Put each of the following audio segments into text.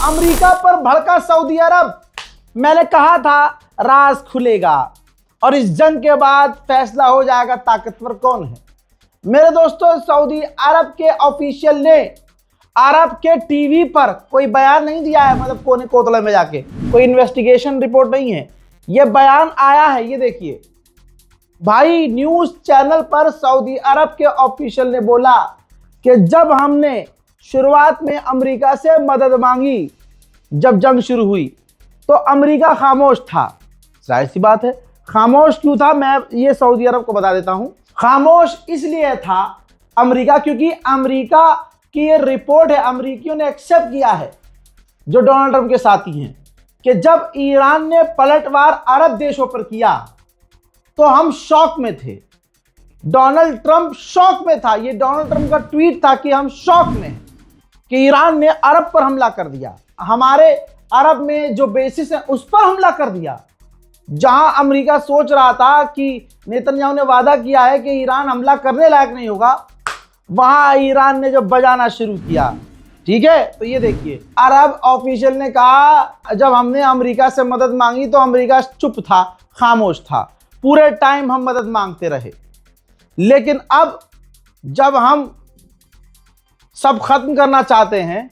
America पर भड़का Saudi अरब। मैंने कहा था राज खुलेगा और इस जंग के बाद फैसला हो जाएगा ताकतवर कौन है। मेरे दोस्तों, सऊदी अरब के ऑफिशियल ने अरब के टीवी पर कोई बयान नहीं दिया है, मतलब कोने कोतले में जाके कोई इन्वेस्टिगेशन रिपोर्ट नहीं है, यह बयान आया है। ये देखिए भाई, न्यूज चैनल पर सऊदी अरब के ऑफिशियल ने बोला कि जब हमने शुरुआत में अमेरिका से मदद मांगी, जब जंग शुरू हुई तो अमेरिका खामोश था। जाहिर सी बात है, खामोश क्यों था मैं ये सऊदी अरब को बता देता हूं। खामोश इसलिए था अमेरिका क्योंकि अमेरिका की ये रिपोर्ट है, अमेरिकियों ने एक्सेप्ट किया है, जो डोनाल्ड ट्रंप के साथी हैं, कि जब ईरान ने पलटवार अरब देशों पर किया तो हम शॉक में थे। डोनाल्ड ट्रंप शॉक में था। ये डोनाल्ड ट्रंप का ट्वीट था कि हम शॉक में हैं कि ईरान ने अरब पर हमला कर दिया, हमारे अरब में जो बेसिस है उस पर हमला कर दिया। जहां अमेरिका सोच रहा था कि नेतन्याहू ने वादा किया है कि ईरान हमला करने लायक नहीं होगा, वहां ईरान ने जब बजाना शुरू किया। ठीक है, तो ये देखिए, अरब ऑफिशियल ने कहा जब हमने अमेरिका से मदद मांगी तो अमेरिका चुप था, खामोश था, पूरे टाइम हम मदद मांगते रहे। लेकिन अब जब हम सब खत्म करना चाहते हैं,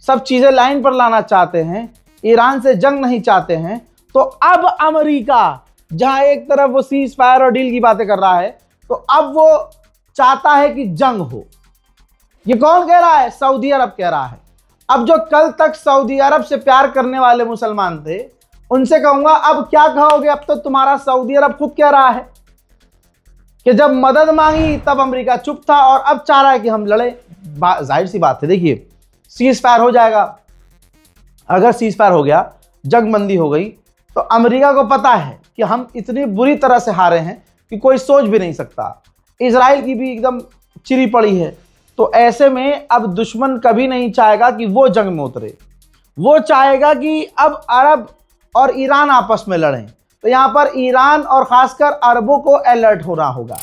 सब चीजें लाइन पर लाना चाहते हैं, ईरान से जंग नहीं चाहते हैं, तो अब अमेरिका जहां एक तरफ वो सीज फायर और डील की बातें कर रहा है, तो अब वो चाहता है कि जंग हो। ये कौन कह रहा है? सऊदी अरब कह रहा है। अब जो कल तक सऊदी अरब से प्यार करने वाले मुसलमान थे, उनसे कहूंगा अब क्या कहोगे? अब तो तुम्हारा सऊदी अरब खुद कह रहा है कि जब मदद मांगी तब अमेरिका चुप था और अब चाह रहा है कि हम लड़े। जाहिर सी बात है, देखिए सीज फायर हो जाएगा। अगर सीज फायर हो गया, जंगबंदी हो गई, तो अमेरिका को पता है कि हम इतनी बुरी तरह से हारे हैं कि कोई सोच भी नहीं सकता। इजराइल की भी एकदम चिरी पड़ी है। तो ऐसे में अब दुश्मन कभी नहीं चाहेगा कि वो जंग में उतरे, वो चाहेगा कि अब अरब और ईरान आपस में लड़ें। तो यहाँ पर ईरान और खासकर अरबों को अलर्ट होना होगा।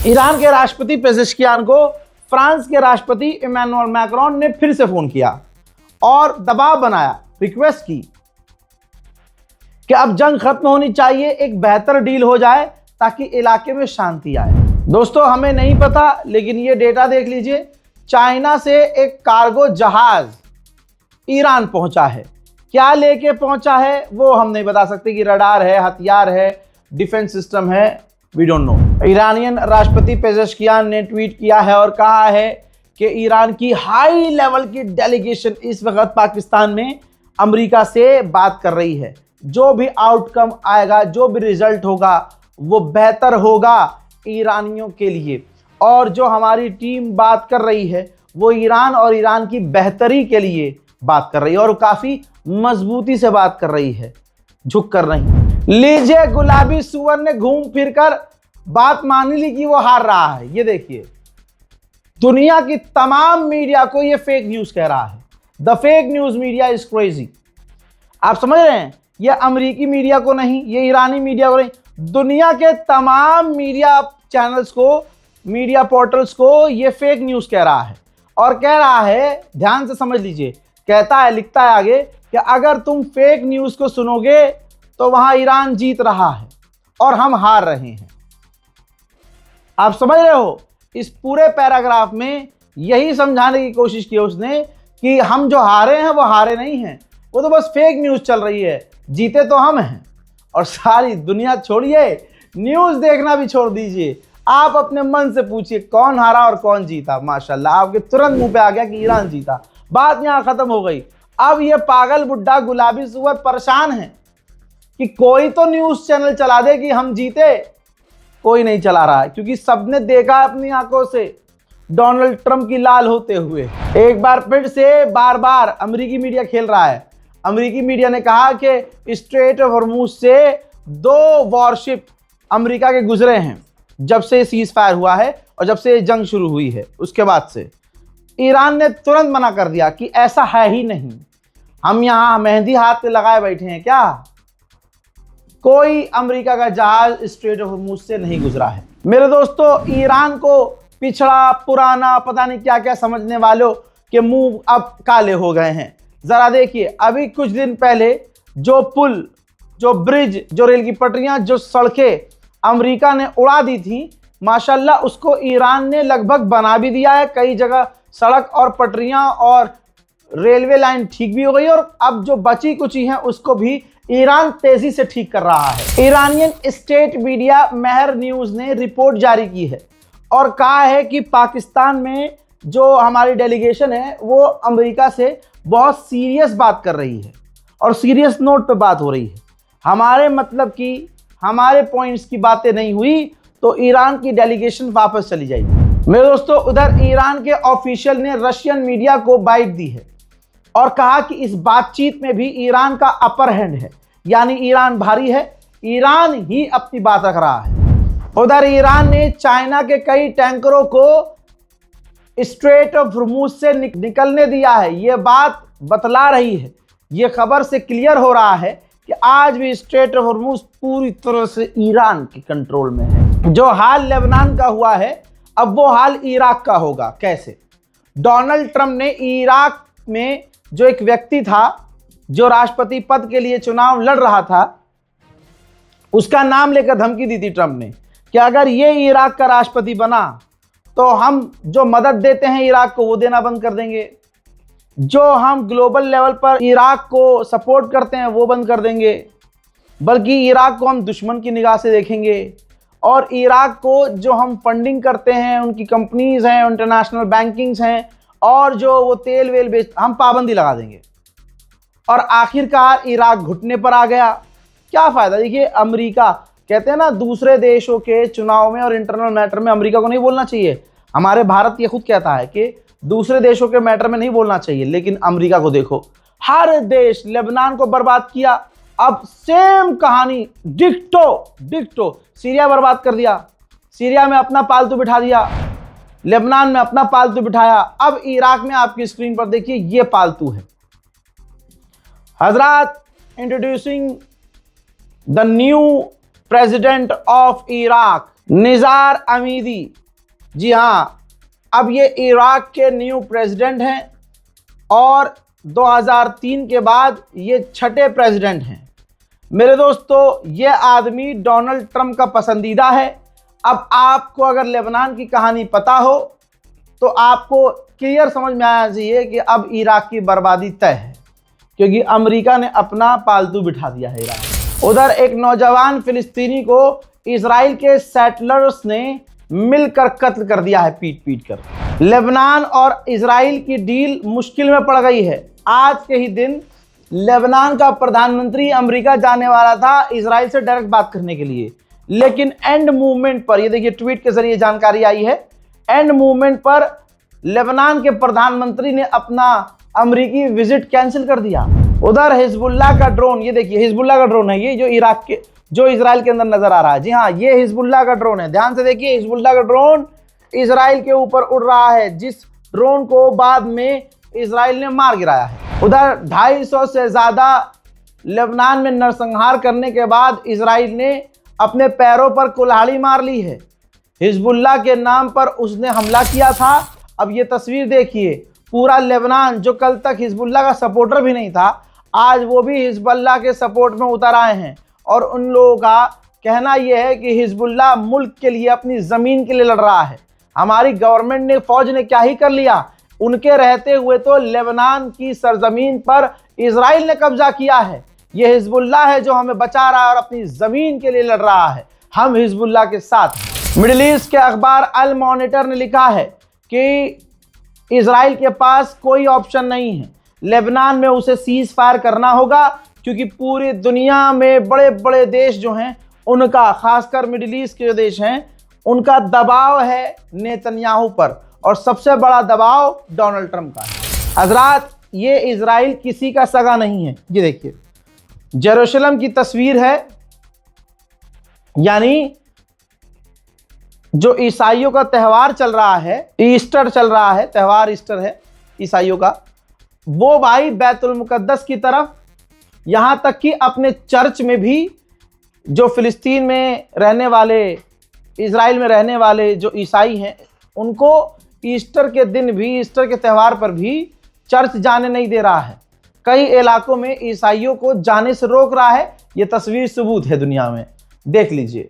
ईरान के राष्ट्रपति पेजेश्कियान को फ्रांस के राष्ट्रपति इमैनुअल मैक्रोन ने फिर से फोन किया और दबाव बनाया, रिक्वेस्ट की कि अब जंग खत्म होनी चाहिए, एक बेहतर डील हो जाए ताकि इलाके में शांति आए। दोस्तों, हमें नहीं पता, लेकिन ये डेटा देख लीजिए, चाइना से एक कार्गो जहाज ईरान पहुंचा है। क्या लेके पहुंचा है वो हम नहीं बता सकते कि रडार है, हथियार है, डिफेंस सिस्टम है, वी डोंट नो। ईरानियन राष्ट्रपति पेजेश्कियान ने ट्वीट किया है और कहा है कि ईरान की हाई लेवल की डेलीगेशन इस वक्त पाकिस्तान में अमेरिका से बात कर रही है। जो भी आउटकम आएगा, जो भी रिजल्ट होगा, वो बेहतर होगा ईरानियों के लिए। और जो हमारी टीम बात कर रही है वो ईरान और ईरान की बेहतरी के लिए बात कर रही है और काफ़ी मजबूती से बात कर रही है, झुक कर नहीं। लीजिए, गुलाबी सुअर ने घूम फिरकर बात मान ली कि वो हार रहा है। ये देखिए, दुनिया की तमाम मीडिया को ये फेक न्यूज़ कह रहा है। The fake news media is crazy. आप समझ रहे हैं? ये अमेरिकी मीडिया को नहीं, ये ईरानी मीडिया को नहीं, दुनिया के तमाम मीडिया चैनल्स को, मीडिया पोर्टल्स को ये फेक न्यूज़ कह रहा है। और कह रहा है, ध्यान से समझ लीजिए, कहता है, लिखता है आगे कि अगर तुम फेक न्यूज़ को सुनोगे तो वहां ईरान जीत रहा है और हम हार रहे हैं। आप समझ रहे हो? इस पूरे पैराग्राफ में यही समझाने की कोशिश की उसने कि हम जो हारे हैं वो हारे नहीं हैं, वो तो बस फेक न्यूज़ चल रही है, जीते तो हम हैं। और सारी दुनिया छोड़िए, न्यूज़ देखना भी छोड़ दीजिए, आप अपने मन से पूछिए कौन हारा और कौन जीता। माशाल्लाह, आपके तुरंत मुंह पे आ गया कि ईरान जीता। बात यहां खत्म हो गई। अब ये पागल बुड्ढा गुलाबी सुअर परेशान है कि कोई तो न्यूज़ चैनल चला दे कि हम जीते। कोई नहीं चला रहा है क्योंकि सबने देखा अपनी आंखों से डोनाल्ड ट्रंप की लाल होते हुए। एक बार फिर से बार बार अमेरिकी मीडिया खेल रहा है। अमेरिकी मीडिया ने कहा कि स्ट्रेट ऑफ हॉर्मुज से 2 वॉरशिप अमेरिका के गुजरे हैं जब से सीज फायर हुआ है और जब से जंग शुरू हुई है। उसके बाद से ईरान ने तुरंत मना कर दिया कि ऐसा है ही नहीं, हम यहाँ मेहंदी हाथ पे लगाए बैठे हैं क्या। कोई अमेरिका का जहाज स्ट्रेट ऑफ हॉर्मुज से नहीं गुजरा है। मेरे दोस्तों, ईरान को पिछड़ा पुराना पता नहीं क्या क्या समझने वालों के मुंह अब काले हो गए हैं। जरा देखिए, अभी कुछ दिन पहले जो पुल, जो ब्रिज, जो रेल की पटरियां, जो सड़कें अमेरिका ने उड़ा दी थी, माशाल्लाह उसको ईरान ने लगभग बना भी दिया है। कई जगह सड़क और पटरियां और रेलवे लाइन ठीक भी हो गई, और अब जो बची कुची हैं उसको भी ईरान तेजी से ठीक कर रहा है। ईरानियन स्टेट मीडिया महर न्यूज ने रिपोर्ट जारी की है और कहा है कि पाकिस्तान में जो हमारी डेलीगेशन है वो अमेरिका से बहुत सीरियस बात कर रही है और सीरियस नोट पे बात हो रही है। हमारे मतलब की, हमारे पॉइंट्स की बातें नहीं हुई तो ईरान की डेलीगेशन वापस चली जाएगी। मेरे दोस्तों, उधर ईरान के ऑफिशियल ने रशियन मीडिया को बाइट दी है और कहा कि इस बातचीत में भी ईरान का अपर हैंड है, यानी ईरान भारी है, ईरान ही अपनी बात रख रहा है। उधर ईरान ने चाइना के कई टैंकरों को स्ट्रेट ऑफ हॉर्मुज से निकलने दिया है। यह बात बतला रही है, यह खबर से क्लियर हो रहा है कि आज भी स्ट्रेट ऑफ हॉर्मुज पूरी तरह से ईरान के कंट्रोल में है। जो हाल लेबनान का हुआ है, अब वो हाल इराक का होगा। कैसे? डोनाल्ड ट्रंप ने इराक में जो एक व्यक्ति था जो राष्ट्रपति पद के लिए चुनाव लड़ रहा था, उसका नाम लेकर धमकी दी थी ट्रंप ने कि अगर ये इराक का राष्ट्रपति बना तो हम जो मदद देते हैं इराक को वो देना बंद कर देंगे, जो हम ग्लोबल लेवल पर इराक को सपोर्ट करते हैं वो बंद कर देंगे, बल्कि इराक को हम दुश्मन की निगाह से देखेंगे, और इराक को जो हम फंडिंग करते हैं, उनकी कंपनीज हैं, इंटरनेशनल बैंकिंग्स हैं, और जो वो तेल वेल बेच, हम पाबंदी लगा देंगे। और आखिरकार इराक घुटने पर आ गया। क्या फायदा? देखिए, अमेरिका कहते हैं ना, दूसरे देशों के चुनाव में और इंटरनल मैटर में अमेरिका को नहीं बोलना चाहिए। हमारे भारत ये खुद कहता है कि दूसरे देशों के मैटर में नहीं बोलना चाहिए, लेकिन अमेरिका को देखो, हर देश, लेबनान को बर्बाद किया, अब सेम कहानी, डिक्टो सीरिया बर्बाद कर दिया, सीरिया में अपना पालतू बिठा दिया, लेबनान में अपना पालतू बिठाया, अब इराक में आपकी स्क्रीन पर देखिए ये पालतू है। हजरात, introducing the new president of Iraq, Nizar Amidi. जी हाँ, अब ये इराक के न्यू प्रेसिडेंट हैं और 2003 के बाद ये छठे प्रेसिडेंट हैं। मेरे दोस्तों, ये आदमी डोनाल्ड ट्रंप का पसंदीदा है। अब आपको अगर लेबनान की कहानी पता हो तो आपको क्लियर समझ में आना चाहिए कि अब इराक की बर्बादी तय है, क्योंकि अमेरिका ने अपना पालतू बिठा दिया है इराक। उधर एक नौजवान फिलिस्तीनी को इजराइल के सेटलर्स ने मिलकर कत्ल कर दिया है, पीट पीट कर। लेबनान और इजराइल की डील मुश्किल में पड़ गई है। आज के ही दिन लेबनान का प्रधानमंत्री अमेरिका जाने वाला था इजराइल से डायरेक्ट बात करने के लिए, लेकिन एंड मूवमेंट पर, ये देखिए ट्वीट के जरिए जानकारी आई है, एंड मूवमेंट पर लेबनान के प्रधानमंत्री ने अपना अमेरिकी विजिट कैंसिल कर दिया। उधर हिजबुल्लाह का ड्रोन, ये देखिए हिजबुल्लाह का ड्रोन है, ये जो इराक के, जो इजराइल के अंदर नजर आ रहा है। जी हाँ, ये हिजबुल्लाह का ड्रोन है। ध्यान से देखिए, हिजबुल्लाह का ड्रोन इजराइल के ऊपर उड़ रहा है, जिस ड्रोन को बाद में इजराइल ने मार गिराया है। उधर 250 से ज्यादा लेबनान में नरसंहार करने के बाद इजराइल ने अपने पैरों पर कुल्हाड़ी मार ली है। हिजबुल्लाह के नाम पर उसने हमला किया था। अब ये तस्वीर देखिए, पूरा लेबनान जो कल तक हिजबुल्लाह का सपोर्टर भी नहीं था, आज वो भी हिजबुल्लाह के सपोर्ट में उतर आए हैं। और उन लोगों का कहना यह है कि हिजबुल्लाह मुल्क के लिए, अपनी ज़मीन के लिए लड़ रहा है। हमारी गवर्नमेंट ने, फौज ने क्या ही कर लिया, उनके रहते हुए तो लेबनान की सरजमीन पर इजराइल ने कब्जा किया है। ये हिजबुल्लाह है जो हमें बचा रहा है और अपनी ज़मीन के लिए लड़ रहा है। हम हिजबुल्लाह के साथ। मिडिल ईस्ट के अखबार अल मॉनिटर ने लिखा है कि इजराइल के पास कोई ऑप्शन नहीं है, लेबनान में उसे सीज फायर करना होगा, क्योंकि पूरी दुनिया में बड़े बड़े देश जो हैं उनका, खासकर मिडिल ईस्ट के जो देश हैं, उनका दबाव है नेतन्याहू पर, और सबसे बड़ा दबाव डोनाल्ड ट्रंप का है। हजरात, ये इजराइल किसी का सगा नहीं है। ये देखिए, जेरूशलम की तस्वीर है, यानी जो ईसाइयों का त्यौहार चल रहा है, ईस्टर चल रहा है, त्यौहार ईस्टर है ईसाइयों का, वो भाई बैतुल मुकद्दस की तरफ, यहाँ तक कि अपने चर्च में भी जो फिलिस्तीन में रहने वाले, इजराइल में रहने वाले जो ईसाई हैं, उनको ईस्टर के दिन भी, ईस्टर के त्यौहार पर भी चर्च जाने नहीं दे रहा है। कई इलाकों में ईसाइयों को जाने से रोक रहा है। ये तस्वीर सबूत है दुनिया में, देख लीजिए।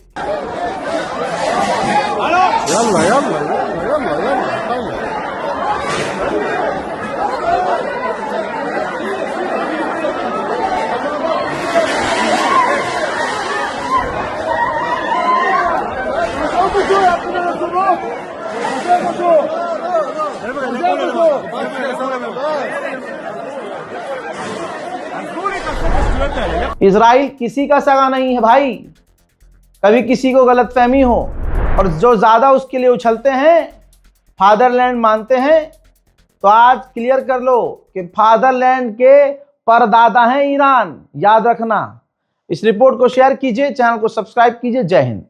इजराइल किसी का सगा नहीं है भाई। कभी किसी को गलतफहमी हो और जो ज्यादा उसके लिए उछलते हैं, फादरलैंड मानते हैं, तो आज क्लियर कर लो कि फादरलैंड के परदादा हैं ईरान। याद रखना। इस रिपोर्ट को शेयर कीजिए, चैनल को सब्सक्राइब कीजिए। जय हिंद।